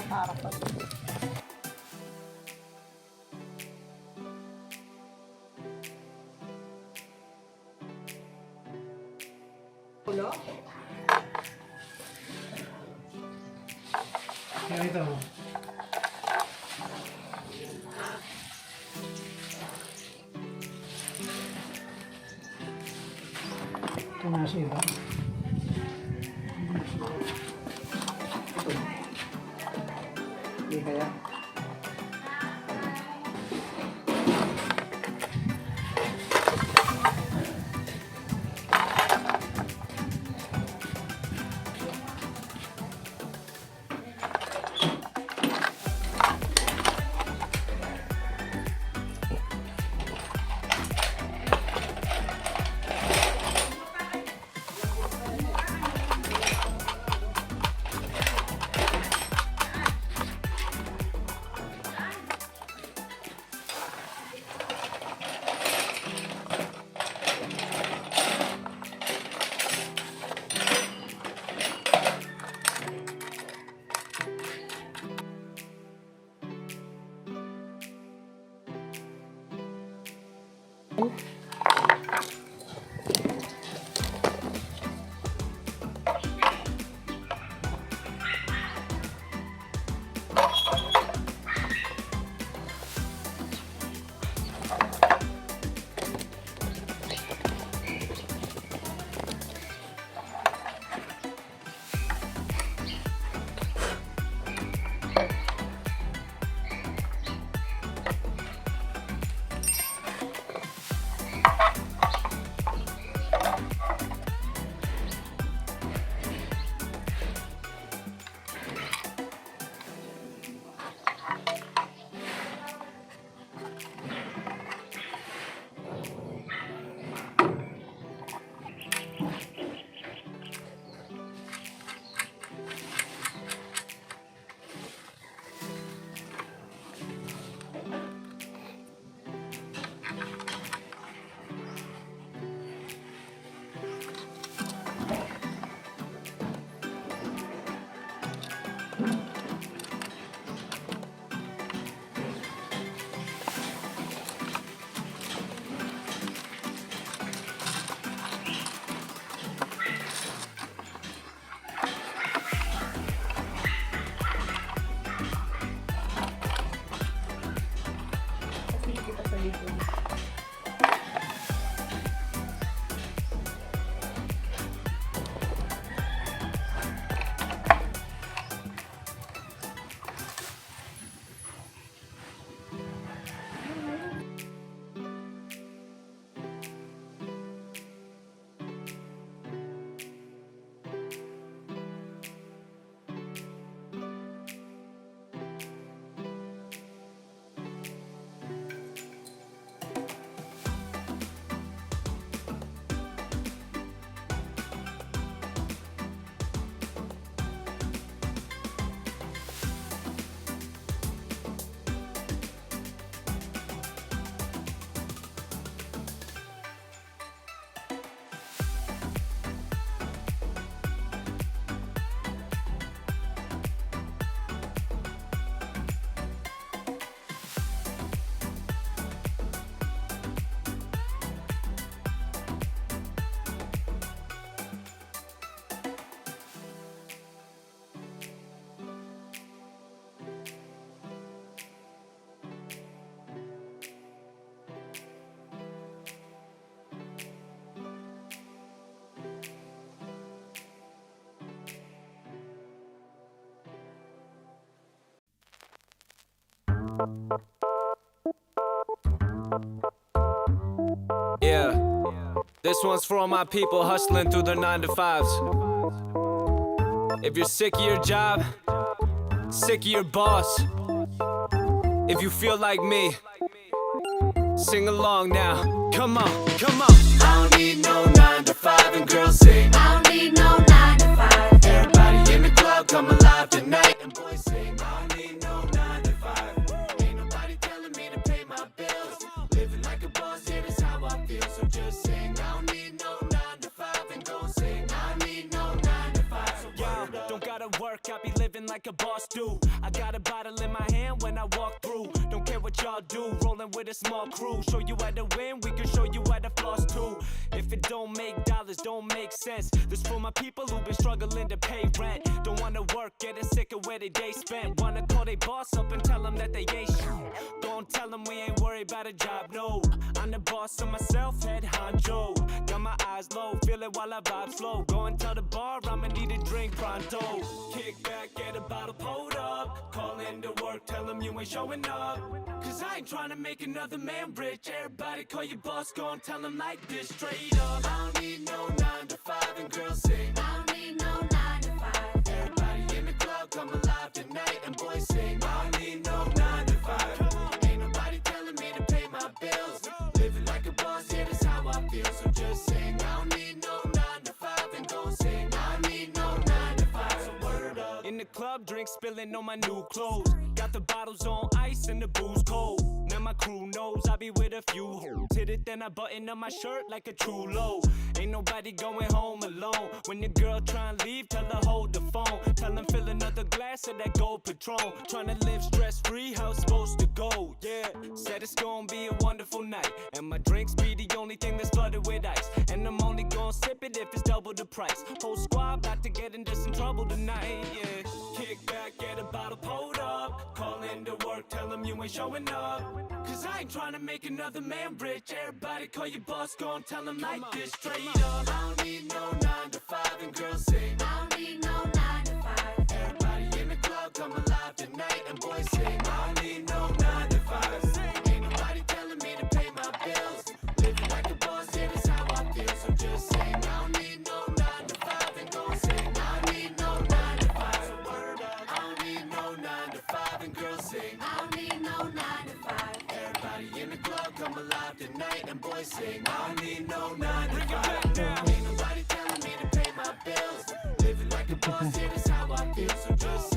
harapan. Ulo? Kaya ito. Ito nasira. Ito. Hindi kaya. Yeah, this one's for all my people hustling through their 9-to-5s. If you're sick of your job, sick of your boss, if you feel like me, sing along now. Come on, come on. I don't need no 9-to-5, and girls sing. I don't need no 9 to 5. Everybody in the club come alive tonight, and boys sing. I don't need no 9-to-5. Ain't nobody telling me to pay my bills. Living like a boss, yeah, that's how I feel. So just sing. I don't need no 9-to-5, and go sing. I don't need no 9-to-5. So word up. Don't gotta work, I be living like a boss do. I got got a bottle in my hand when I walk through. Don't care what y'all do, rolling with a small crew. Show you how to win, we can show you how to floss too. If it don't make dollars, don't make sense. This for my people who've been struggling to pay rent. Don't wanna work, getting sick of where they day spent. Wanna call they boss up and tell them that they ain't shit. Don't tell them we ain't worried about a job, no. I'm the boss of myself, head honcho. Got my eyes low, feel it while I vibe slow. Go and tell the bar I'ma need a drink pronto. Kick back, get a bottle pulled up. Call in to work, tell them you ain't showing up. Cause I ain't trying to make another man rich. Everybody call your boss, go and tell them like this straight up. I don't need no 9 to 5 and girls sing. I don't need no 9 to 5. Everybody in the club come alive tonight and boys sing. I don't need no 9 to 5. Ain't nobody telling me to pay my bills. Living like a boss, yeah, that's how I feel. So just sing. I don't need no 9 to 5 and go sing. I don't need no 9 to 5. So word up. In the club, drink spilling on my new clothes. Got the bottles on ice and the booze cold. Now my crew knows I be with a few hoes. Hit it, then I button up my shirt like a true low. Ain't nobody going home alone. When your girl try and leave, tell her hold the phone. Tell them fill another glass of that gold Patron. Tryna live stress-free, how it's supposed to go, yeah. Said it's gonna be a wonderful night. And my drinks be the only thing that's flooded with ice. And I'm only gonna sip it if it's double the price. Whole squad about to get into some trouble tonight, yeah. Kick back, get a bottle pulled up. Call in to work, tell them you ain't showing up. Cause I ain't trying to make another man rich. Everybody call your boss, go and tell them like this straight up. I don't need no 9 to 5 and girls sing. I don't need no 9 to 5. Everybody in the club come alive tonight and boys sing. I don't need no 9 to 5. Ain't nobody telling me to pay my bills. Living like a boss, yeah, that's how I feel. So just sing. I don't need no 9 to 5 and go sing. I don't need no 9 to 5. So word up. I don't need no 9 to 5 and girls sing. I don't need no 9 to 5. Everybody in the club come alive tonight and boys sing. I don't need no 9 to 5. Ain't nobody telling me to pay my bills. Living like a boss, yeah, that's how I feel. So just sing.